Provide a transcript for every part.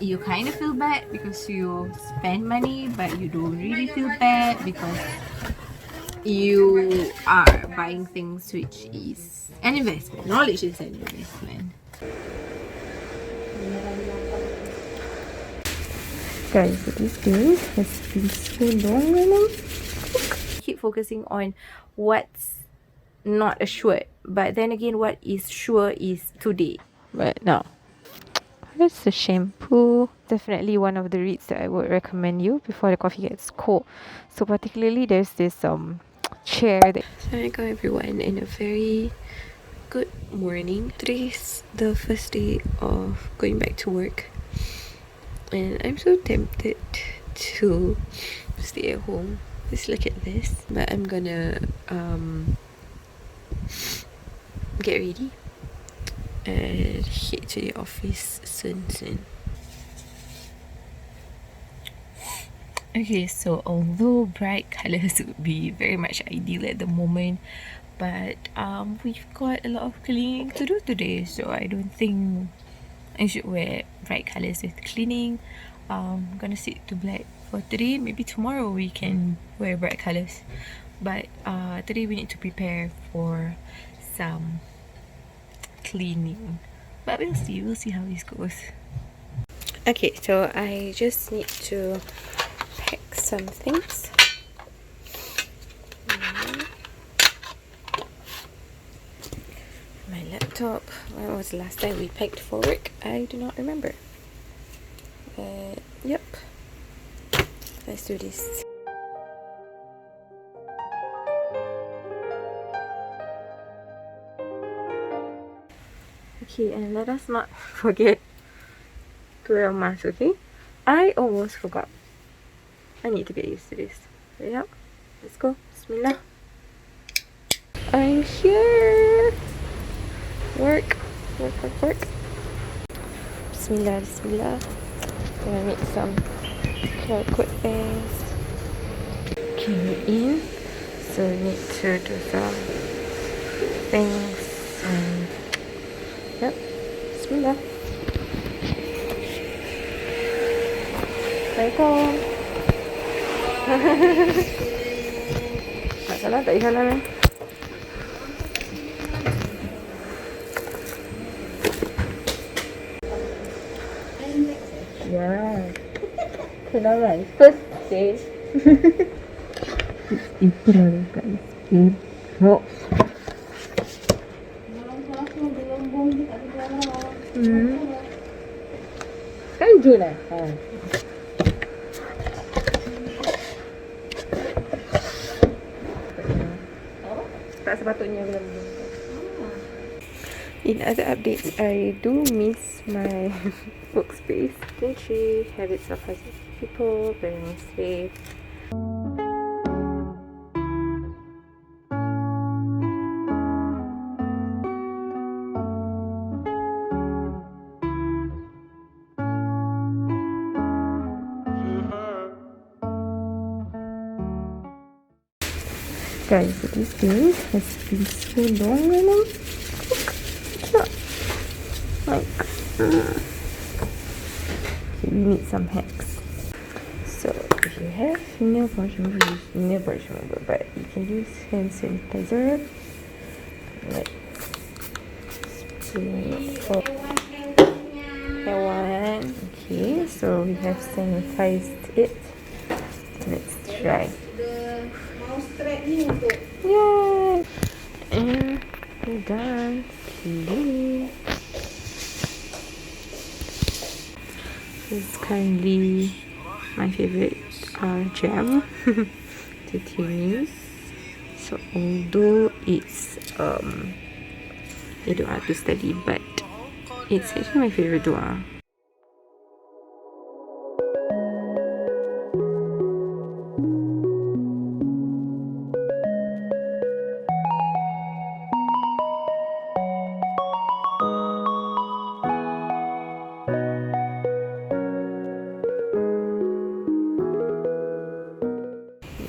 you kind of feel bad because you spend money, but you don't really feel bad because you are buying things which is an investment. Knowledge is an investment. Guys, this day has been so long now. Keep focusing on what's not assured, but then again, what is sure is today. But now, here's the shampoo. Definitely one of the reads that I would recommend you before the coffee gets cold. So particularly, there's this chair that. Assalamualaikum everyone, and a very good morning. Today's the first day of going back to work, and I'm so tempted to stay at home. Just look at this, but I'm gonna get ready and head to the office soon. Okay, so although bright colours would be very much ideal at the moment, but we've got a lot of cleaning to do today, so I don't think I should wear bright colours with cleaning. I'm gonna stick to black for today. Maybe tomorrow we can wear bright colours, but today we need to prepare for some cleaning, but we'll see how this goes. Okay, so I just need to pack some things. My laptop. When was the last time we packed for work? I do not remember, but yep, let's do this. Okay, and let us not forget to wear a mask, okay? I almost forgot. I need to get used to this. So yeah, let's go. Bismillah. I'm here. Work. Bismillah. Gonna make some Kheyr quick things. Came in, so we need to do some things and yep. Bismillah. Assalamualaikum. Tak salah, tak salah ni. Yeah. Kenangan first day. It's April, guys. April. Sekarang Jun lah. Tak sepatutnya belum. In other updates, I do miss my workspace. Country, habits of people, playing safe. Guys, this day has been so long now. We need some hacks. So if you have nail polish remover, use nail polish remover, but you can use hand sanitizer. Like for that one. Okay, so we have sanitized it. Let's try. Yay! And we're done. This is currently my favorite jam to use. So although it's a doa to study, but it's actually my favorite doa.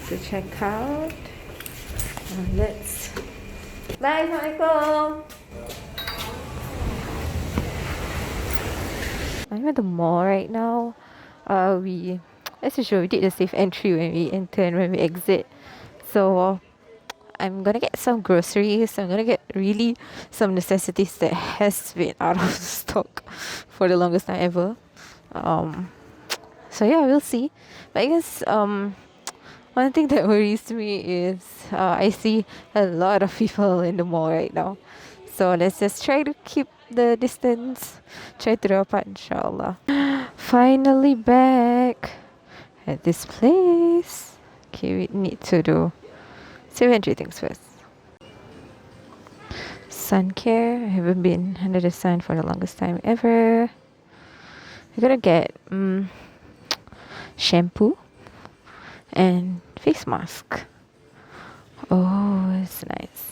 To check out. Let's bye. Assalamualaikum. I I'm at the mall right now. We, as usual, we did the safe entry when we enter and when we exit. So I'm gonna get some groceries. I'm gonna get really some necessities that has been out of stock for the longest time ever. So yeah, we'll see. But I guess one thing that worries me is I see a lot of people in the mall right now. So let's just try to keep the distance. Try to rapat, insyaAllah. Finally back at this place. Okay, we need to do 7 things first. Sun care. I haven't been under the sun for the longest time ever. We're gonna get shampoo and face mask. Oh, it's nice.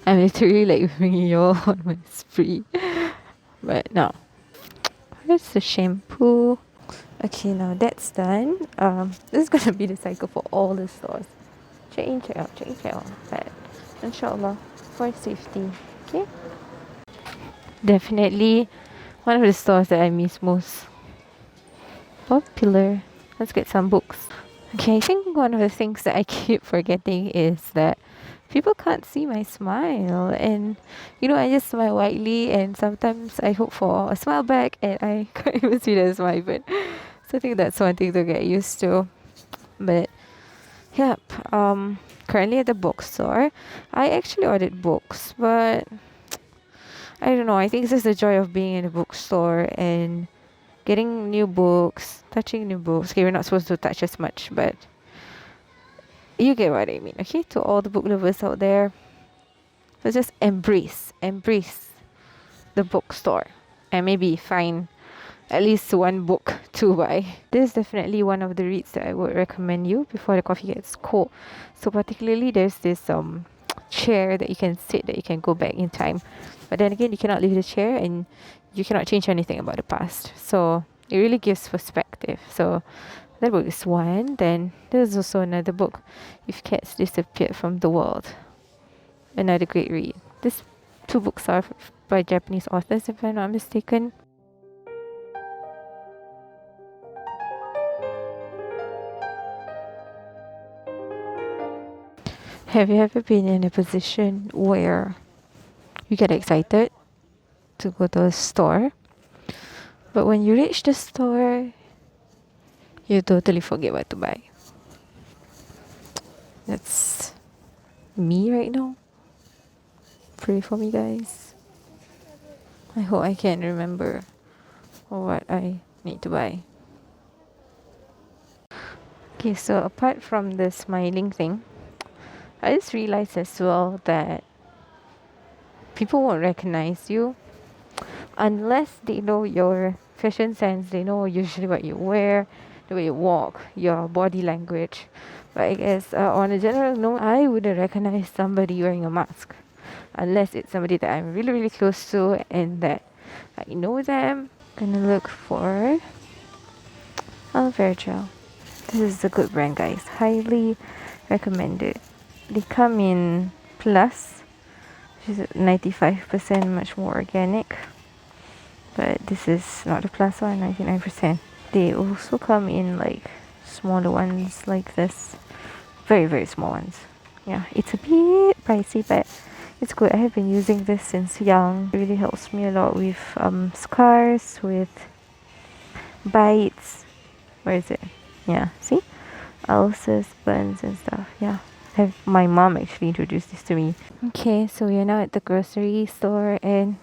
I'm literally like bringing you all on my spree. But no. Where's the shampoo? Okay, now that's done. This is gonna be the cycle for all the stores. Check in, check out, check in, check out. But insyaAllah, for safety. Okay? Definitely one of the stores that I miss most. Popular. Let's get some books. Okay, I think one of the things that I keep forgetting is that people can't see my smile, and I just smile widely, and sometimes I hope for a smile back and I can't even see the smile. But so I think that's one thing to get used to. But yep, currently at the bookstore, I actually ordered books, but I don't know, I think it's just the joy of being in a bookstore and getting new books, touching new books. Okay, we're not supposed to touch as much, but you get what I mean. Okay, to all the book lovers out there, let's just embrace the bookstore and maybe find at least one book to buy. This is definitely one of the reads that I would recommend you before the coffee gets cold. So particularly there's this chair that you can sit, that you can go back in time, but then again you cannot leave the chair and you cannot change anything about the past. So it really gives perspective. So that book is one. Then there's also another book, If Cats Disappeared from the World. Another great read. These two books are by Japanese authors, if I'm not mistaken. Have you ever been in a position where you get excited to go to a store, but when you reach the store, you totally forget what to buy? That's me right now. Pray for me, guys. I hope I can remember what I need to buy. Okay, so apart from the smiling thing, I just realized as well that people won't recognize you unless they know your fashion sense. They know usually what you wear, the way you walk, your body language. But I guess on a general note, I wouldn't recognize somebody wearing a mask unless it's somebody that I'm really, really close to and that I know them. Gonna look for aloe vera gel. This is a good brand, guys. Highly recommended. They come in plus, which is 95%, much more organic. But this is not the plus one, 99%. They also come in like smaller ones like this. Very, very small ones. Yeah, it's a bit pricey, but it's good. I have been using this since young. It really helps me a lot with scars, with bites. Where is it? Yeah, see? Ulcers, burns and stuff. Yeah. My mom actually introduced this to me. Okay, so we are now at the grocery store and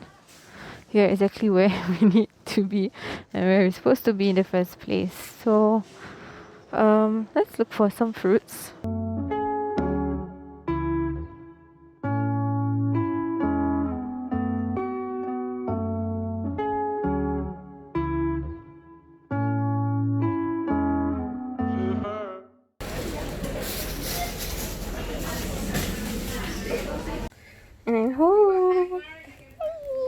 we are exactly where we need to be and where we're supposed to be in the first place. So let's look for some fruits. And I'm home.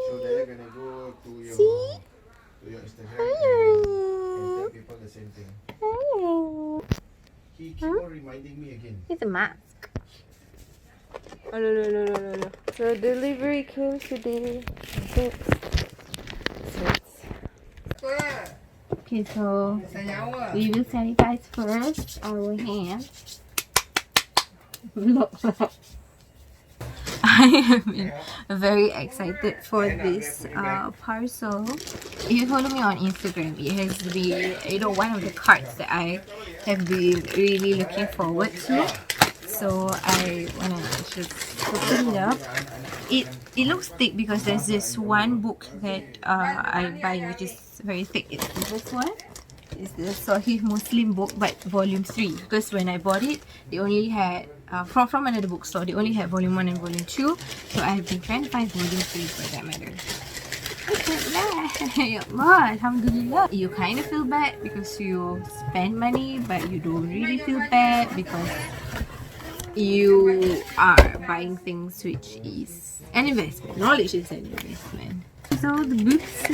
So they're gonna go to your Instagram and tell people the same thing. He keep on reminding me again. It's a mask. Oh, no. So delivery came today. So it's Okay, so we will sanitize first our hands. Look. I am very excited for this parcel. If you follow me on Instagram, it has been one of the cards that I have been really looking forward to. So I wanna just open it up. It looks thick because there's this one book that I buy which is very thick. It's this one. It's the Sahih Muslim book, but volume 3. Because when I bought it, they only had from another bookstore. They only had volume 1 and volume 2. So I've been trying to find volume 3 for that matter. Look at that! Ya Allah, Alhamdulillah. You kind of feel bad because you spend money, but you don't really feel bad because you are buying things which is an investment. Knowledge is an investment. So the books.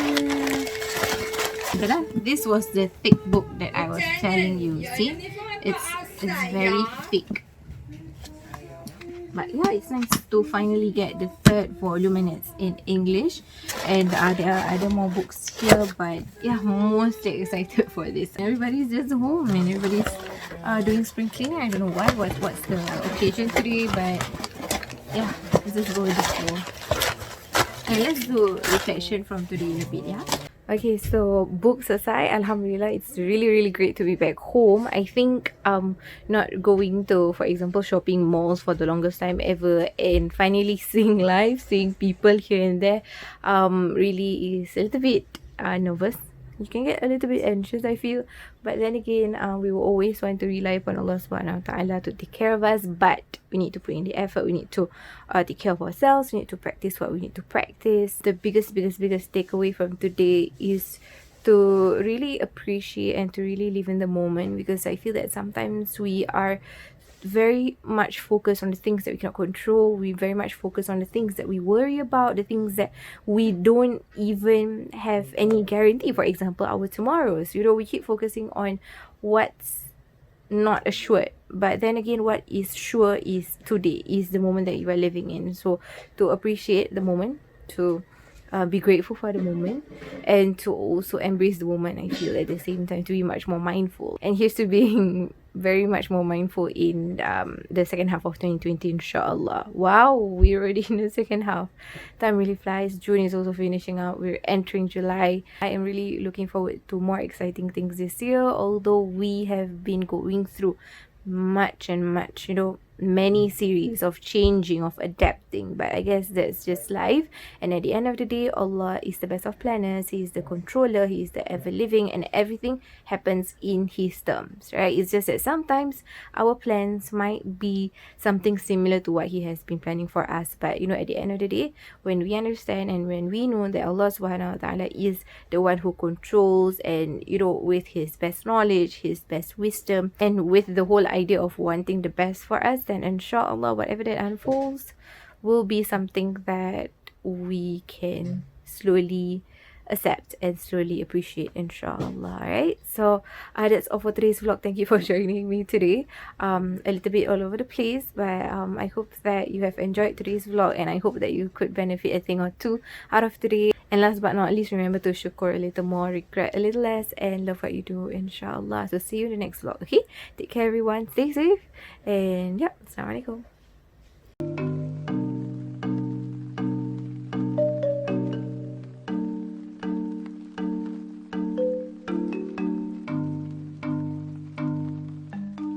This was the thick book that I was telling you. See, it's very thick. But yeah, it's nice to finally get the 3rd volume and it's in English. And there are other more books here, but yeah, most excited for this. Everybody's just home and everybody's doing spring cleaning. I don't know why. What's the occasion today? But yeah, let's just go with the flow. And let's do reflection from today in a bit. Yeah. Okay, so books aside, Alhamdulillah, it's really great to be back home. I think not going to, for example, shopping malls for the longest time ever and finally seeing life, seeing people here and there really is a little bit nervous. You can get a little bit anxious, I feel, but then again, we will always want to rely upon Allah subhanahu wa ta'ala to take care of us, but we need to put in the effort. We need to take care of ourselves. We need to practice what we need to practice. The biggest takeaway from today is to really appreciate and to really live in the moment, because I feel that sometimes we are very much focused on the things that we cannot control. We very much focus on the things that we worry about, the things that we don't even have any guarantee. For example, our tomorrows. We keep focusing on what's not assured, but then again, what is sure is today, is the moment that you are living in. So to appreciate the moment, to be grateful for the moment, and to also embrace the moment, I feel at the same time, to be much more mindful. And here's to being very much more mindful in the second half of 2020, insyaAllah. Wow, we're already in the second half. Time really flies. June is also finishing up. We're entering July. I am really looking forward to more exciting things this year, although we have been going through much, many series of changing, of adapting, but I guess that's just life. And at the end of the day, Allah is the best of planners. He is the controller. He is the ever living, and everything happens in His terms, right? It's just that sometimes our plans might be something similar to what He has been planning for us, but at the end of the day, when we understand and when we know that Allah subhanahu wa ta'ala is the one who controls, and with His best knowledge, His best wisdom, and with the whole idea of wanting the best for us, then insyaAllah, whatever that unfolds will be something that we can slowly accept and slowly appreciate, insyaAllah. Right? So that's all for today's vlog. Thank you for joining me today. A little bit all over the place, but I hope that you have enjoyed today's vlog, and I hope that you could benefit a thing or two out of today. And last but not least, remember to syukur a little more, regret a little less, and love what you do, insyaAllah. So see you in the next vlog. Okay, take care everyone, stay safe, and yeah, Assalamualaikum.